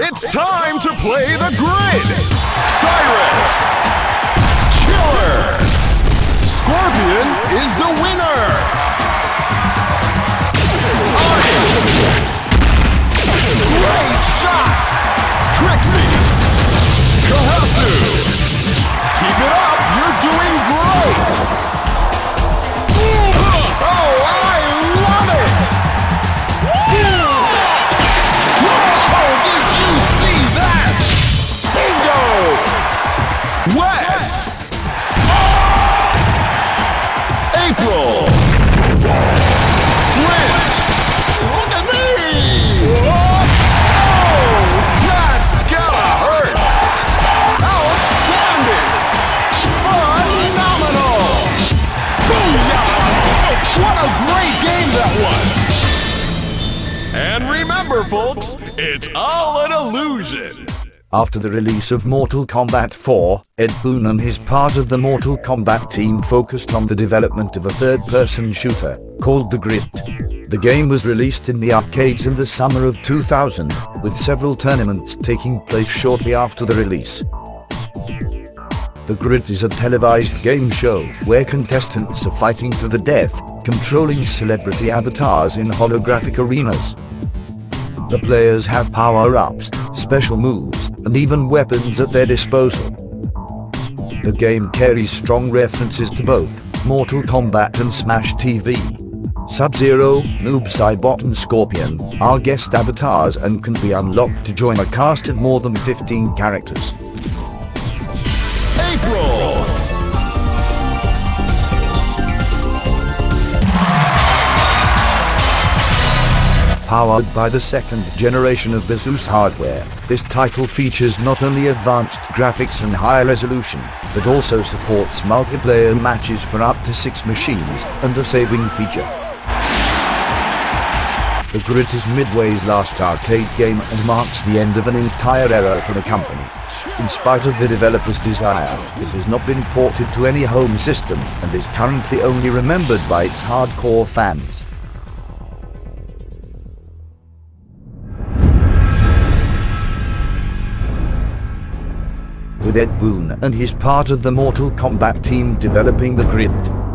It's time to play the grid! Cyrus! Killer! Scorpion is the winner! Great shot! Trixie! Kahasu! Keep it up! You're doing great! Oh, I love it! Whoa! Did you see that? Bingo! Wes! April! Flint! Look at me! Oh! That's gotta hurt! Outstanding! Phenomenal! Booyah! What a great game that was! And remember, folks, it's all an illusion! After the release of Mortal Kombat 4, Ed Boon and his part of the Mortal Kombat team focused on the development of a third-person shooter, called The Grid. The game was released in the arcades in the summer of 2000, with several tournaments taking place shortly after the release. The Grid is a televised game show where contestants are fighting to the death, controlling celebrity avatars in holographic arenas. The players have power-ups, special moves, and even weapons at their disposal. The game carries strong references to both Mortal Kombat and Smash TV. Sub-Zero, Noob Saibot and Scorpion are guest avatars and can be unlocked to join a cast of more than 15 characters. April! Powered by the second generation of Bezos hardware, this title features not only advanced graphics and high resolution, but also supports multiplayer matches for up to 6 machines and a saving feature. The Grid is Midway's last arcade game and marks the end of an entire era for the company. In spite of the developer's desire, it has not been ported to any home system and is currently only remembered by its hardcore fans. With Ed Boon and his part of the Mortal Kombat team developing The Grid,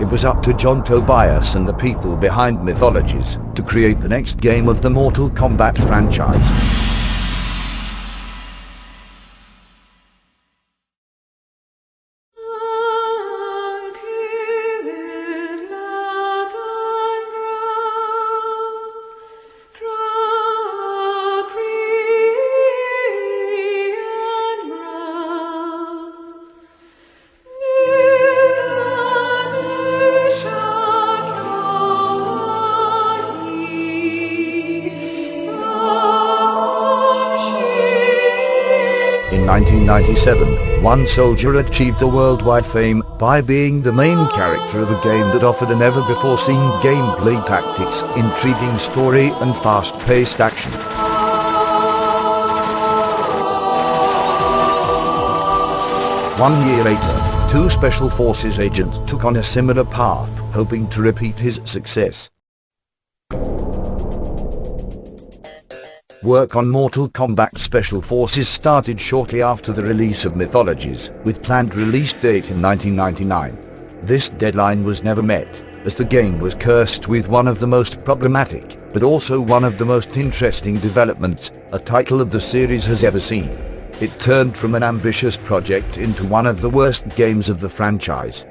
it was up to John Tobias and the people behind Mythologies to create the next game of the Mortal Kombat franchise. In 1997, one soldier achieved a worldwide fame by being the main character of a game that offered a never-before-seen gameplay tactics, intriguing story and fast-paced action. One year later, two Special Forces agents took on a similar path, hoping to repeat his success. Work on Mortal Kombat Special Forces started shortly after the release of Mythologies, with planned release date in 1999. This deadline was never met, as the game was cursed with one of the most problematic, but also one of the most interesting developments a title of the series has ever seen. It turned from an ambitious project into one of the worst games of the franchise.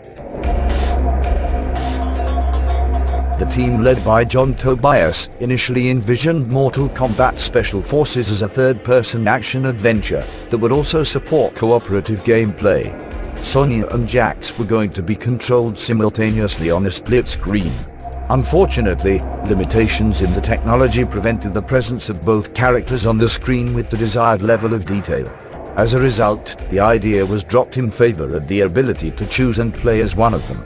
The team led by John Tobias initially envisioned Mortal Kombat Special Forces as a third-person action-adventure that would also support cooperative gameplay. Sonya and Jax were going to be controlled simultaneously on a split screen. Unfortunately, limitations in the technology prevented the presence of both characters on the screen with the desired level of detail. As a result, the idea was dropped in favor of the ability to choose and play as one of them.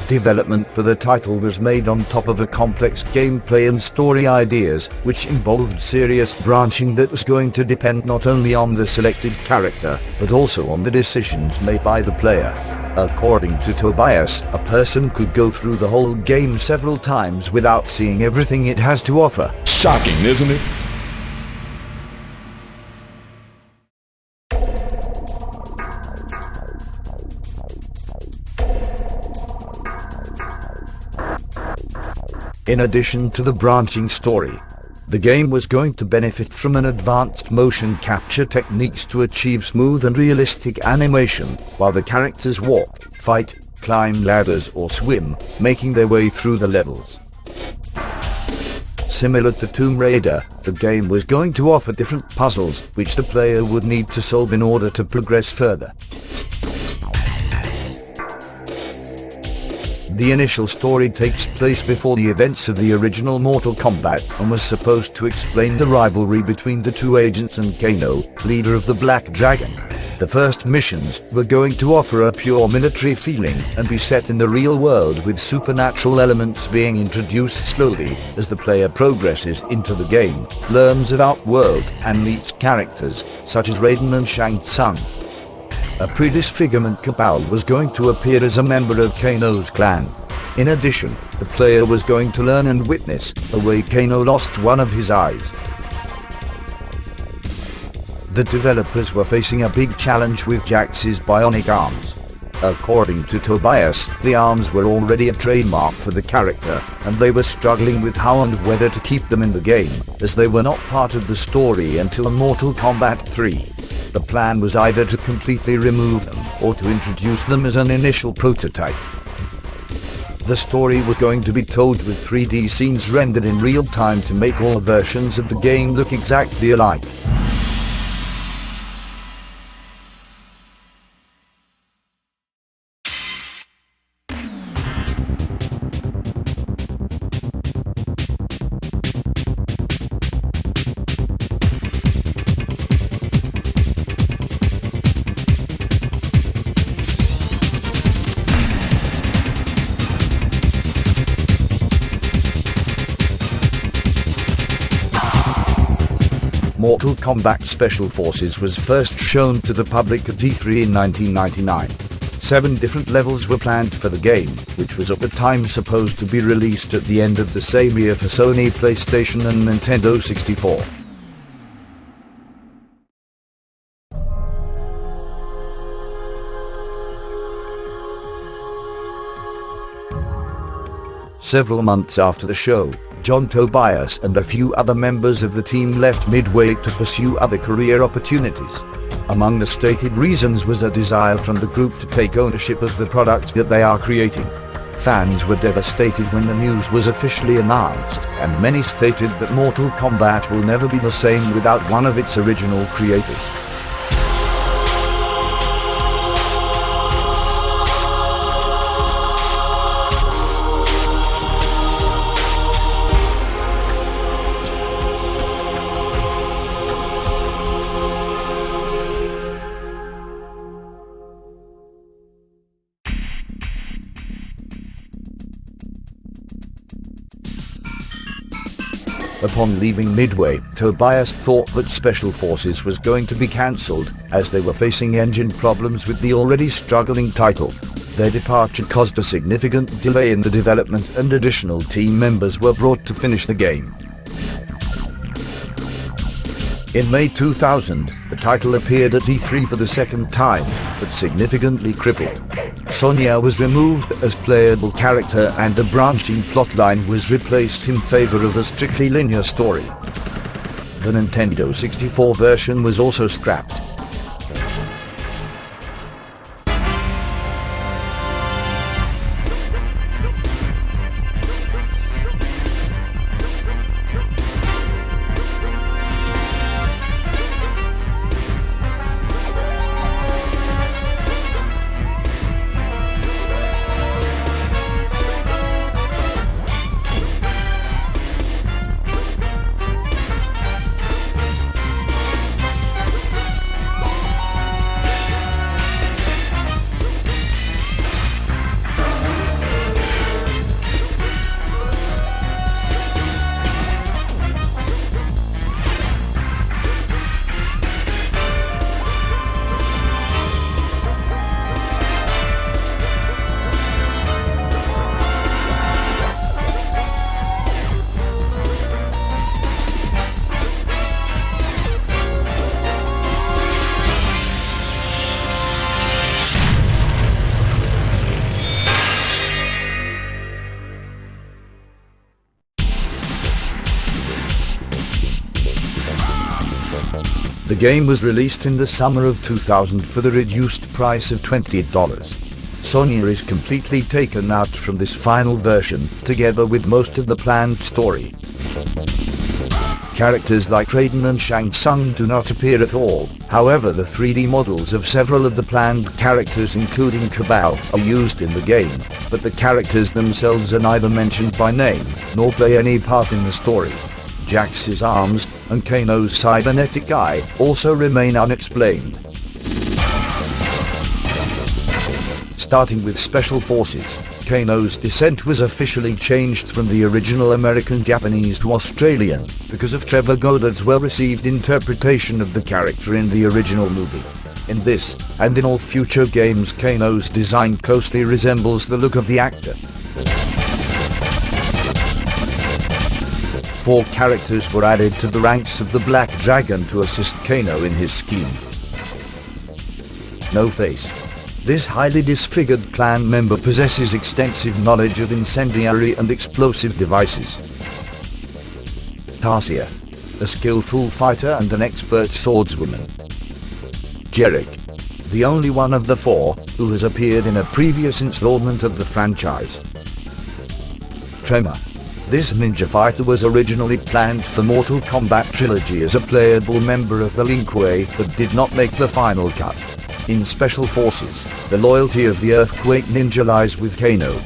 Development for the title was made on top of a complex gameplay and story ideas, which involved serious branching that was going to depend not only on the selected character, but also on the decisions made by the player. According to Tobias, a person could go through the whole game several times without seeing everything it has to offer. Shocking, isn't it? In addition to the branching story, the game was going to benefit from an advanced motion capture techniques to achieve smooth and realistic animation while the characters walk, fight, climb ladders or swim, making their way through the levels. Similar to Tomb Raider, the game was going to offer different puzzles which the player would need to solve in order to progress further. The initial story takes place before the events of the original Mortal Kombat and was supposed to explain the rivalry between the two agents and Kano, leader of the Black Dragon. The first missions were going to offer a pure military feeling and be set in the real world, with supernatural elements being introduced slowly as the player progresses into the game, learns about world and meets characters such as Raiden and Shang Tsung. A pre-disfigurement Paolo was going to appear as a member of Kano's clan. In addition, the player was going to learn and witness the way Kano lost one of his eyes. The developers were facing a big challenge with Jax's bionic arms. According to Tobias, the arms were already a trademark for the character, and they were struggling with how and whether to keep them in the game, as they were not part of the story until Mortal Kombat 3. The plan was either to completely remove them or to introduce them as an initial prototype. The story was going to be told with 3D scenes rendered in real time to make all versions of the game look exactly alike. Mortal Kombat Special Forces was first shown to the public at E3 in 1999. 7 different levels were planned for the game, which was at the time supposed to be released at the end of the same year for Sony PlayStation and Nintendo 64. Several months after the show, John Tobias and a few other members of the team left Midway to pursue other career opportunities. Among the stated reasons was a desire from the group to take ownership of the products that they are creating. Fans were devastated when the news was officially announced, and many stated that Mortal Kombat will never be the same without one of its original creators. Upon leaving Midway, Tobias thought that Special Forces was going to be cancelled, as they were facing engine problems with the already struggling title. Their departure caused a significant delay in the development, and additional team members were brought to finish the game. In May 2000, the title appeared at E3 for the second time, but significantly crippled. Sonya was removed as playable character, and the branching plotline was replaced in favor of a strictly linear story. The Nintendo 64 version was also scrapped. The game was released in the summer of 2000 for the reduced price of $20. Sonya is completely taken out from this final version, together with most of the planned story. Characters like Raiden and Shang Tsung do not appear at all. However, the 3D models of several of the planned characters, including Kabal, are used in the game, but the characters themselves are neither mentioned by name, nor play any part in the story. Jax's arms, and Kano's cybernetic eye, also remain unexplained. Starting with Special Forces, Kano's descent was officially changed from the original American-Japanese to Australian, because of Trevor Goddard's well-received interpretation of the character in the original movie. In this, and in all future games, Kano's design closely resembles the look of the actor. 4 characters were added to the ranks of the Black Dragon to assist Kano in his scheme. No Face. This highly disfigured clan member possesses extensive knowledge of incendiary and explosive devices. Tarsia. A skillful fighter and an expert swordswoman. Jerick. The only one of the 4 who has appeared in a previous installment of the franchise. Tremor. This ninja fighter was originally planned for Mortal Kombat Trilogy as a playable member of the Link Way, but did not make the final cut. In Special Forces, the loyalty of the Earthquake Ninja lies with Kano.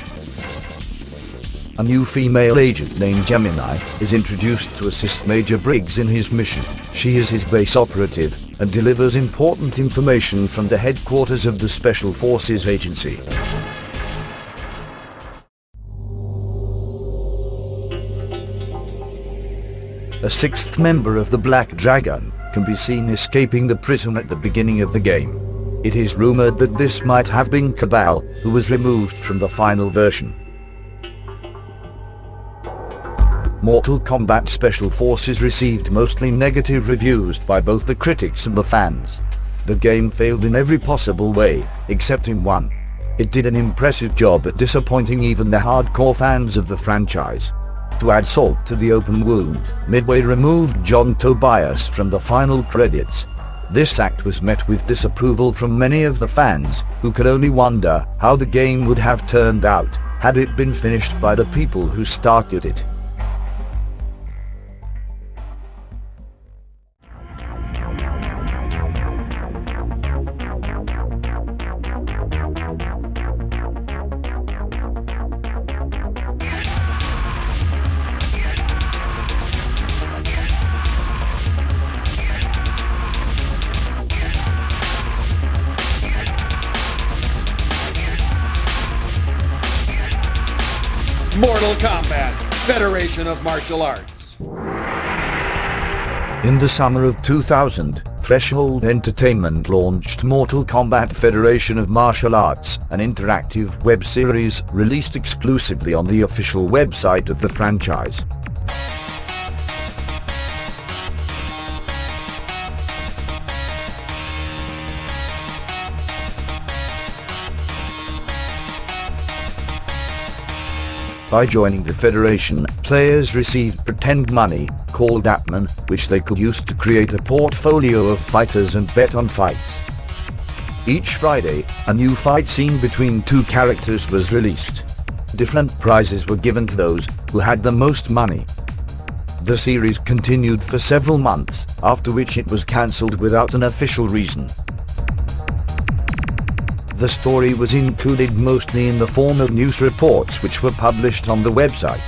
A new female agent named Gemini is introduced to assist Major Briggs in his mission. She is his base operative, and delivers important information from the headquarters of the Special Forces Agency. A 6th member of the Black Dragon can be seen escaping the prison at the beginning of the game. It is rumored that this might have been Kabal, who was removed from the final version. Mortal Kombat Special Forces received mostly negative reviews by both the critics and the fans. The game failed in every possible way, except in one. It did an impressive job at disappointing even the hardcore fans of the franchise. To add salt to the open wound, Midway removed John Tobias from the final credits. This act was met with disapproval from many of the fans, who could only wonder how the game would have turned out had it been finished by the people who started it. Mortal Kombat, Federation of Martial Arts. In the summer of 2000, Threshold Entertainment launched Mortal Kombat Federation of Martial Arts, an interactive web series released exclusively on the official website of the franchise. By joining the Federation, players received pretend money, called Atman, which they could use to create a portfolio of fighters and bet on fights. Each Friday, a new fight scene between 2 characters was released. Different prizes were given to those who had the most money. The series continued for several months, after which it was cancelled without an official reason. The story was included mostly in the form of news reports which were published on the website.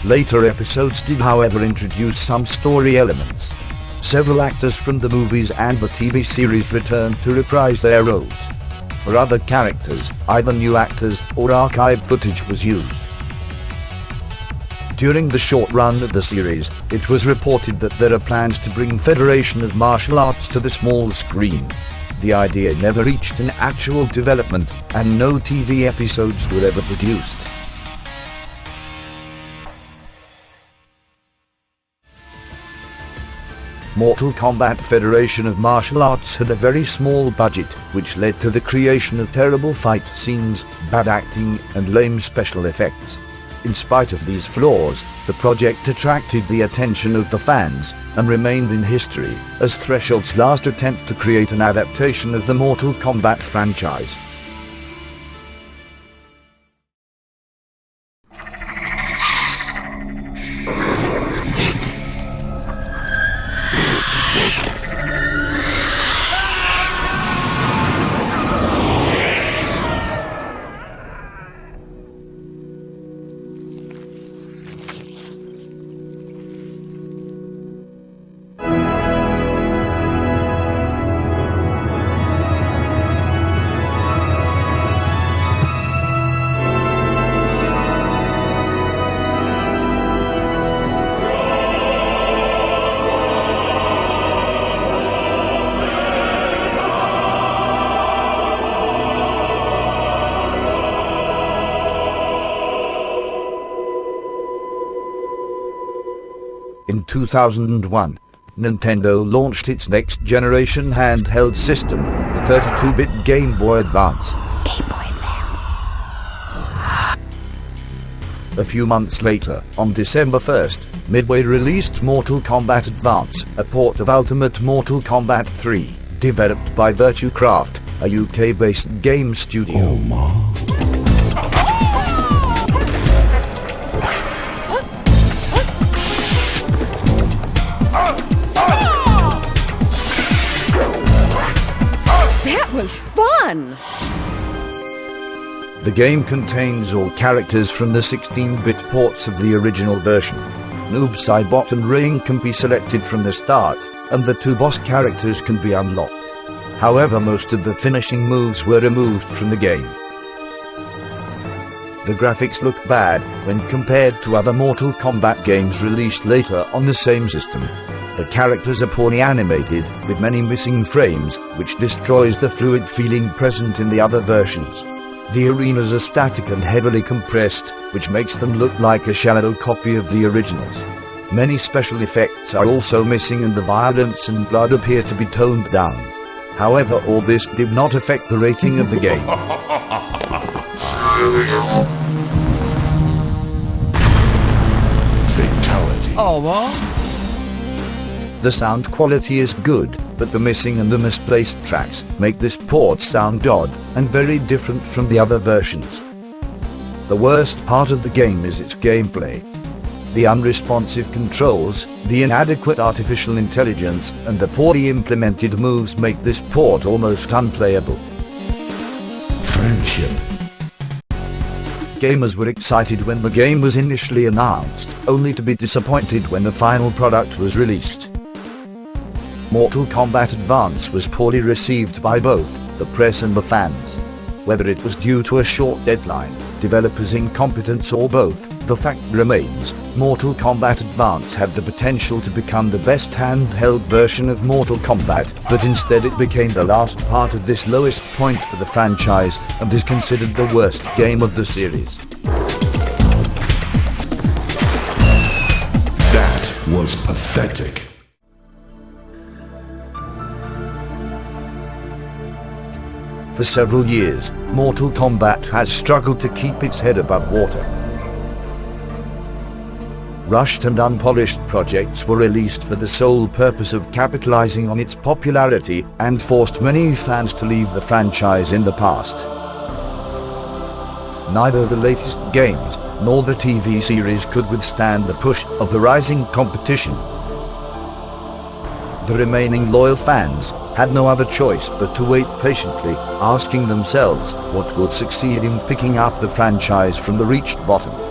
Later episodes did however introduce some story elements. Several actors from the movies and the TV series returned to reprise their roles. For other characters, either new actors or archive footage was used. During the short run of the series, it was reported that there are plans to bring Federation of Martial Arts to the small screen. The idea never reached an actual development, and no TV episodes were ever produced. Mortal Kombat Federation of Martial Arts had a very small budget, which led to the creation of terrible fight scenes, bad acting, and lame special effects. In spite of these flaws, the project attracted the attention of the fans, and remained in history as Threshold's last attempt to create an adaptation of the Mortal Kombat franchise. In 2001, Nintendo launched its next-generation handheld system, the 32-bit Game Boy Advance. A few months later, on December 1st, Midway released Mortal Kombat Advance, a port of Ultimate Mortal Kombat 3, developed by Virtuecraft, a UK-based game studio. That was fun! The game contains all characters from the 16-bit ports of the original version. Noob Saibot and Rain can be selected from the start, and the two boss characters can be unlocked. However, most of the finishing moves were removed from the game. The graphics look bad when compared to other Mortal Kombat games released later on the same system. The characters are poorly animated, with many missing frames, which destroys the fluid feeling present in the other versions. The arenas are static and heavily compressed, which makes them look like a shallow copy of the originals. Many special effects are also missing and the violence and blood appear to be toned down. However, all this did not affect the rating of the game. Fatality. Oh, what? The sound quality is good, but the missing and the misplaced tracks make this port sound odd and very different from the other versions. The worst part of the game is its gameplay. The unresponsive controls, the inadequate artificial intelligence, and the poorly implemented moves make this port almost unplayable. Friendship. Gamers were excited when the game was initially announced, only to be disappointed when the final product was released. Mortal Kombat Advance was poorly received by both the press and the fans. Whether it was due to a short deadline, developers' incompetence, or both, the fact remains, Mortal Kombat Advance had the potential to become the best handheld version of Mortal Kombat, but instead it became the last part of this lowest point for the franchise, and is considered the worst game of the series. That was pathetic. For several years, Mortal Kombat has struggled to keep its head above water. Rushed and unpolished projects were released for the sole purpose of capitalizing on its popularity and forced many fans to leave the franchise in the past. Neither the latest games nor the TV series could withstand the push of the rising competition. The remaining loyal fans had no other choice but to wait patiently, asking themselves what would succeed in picking up the franchise from the reached bottom.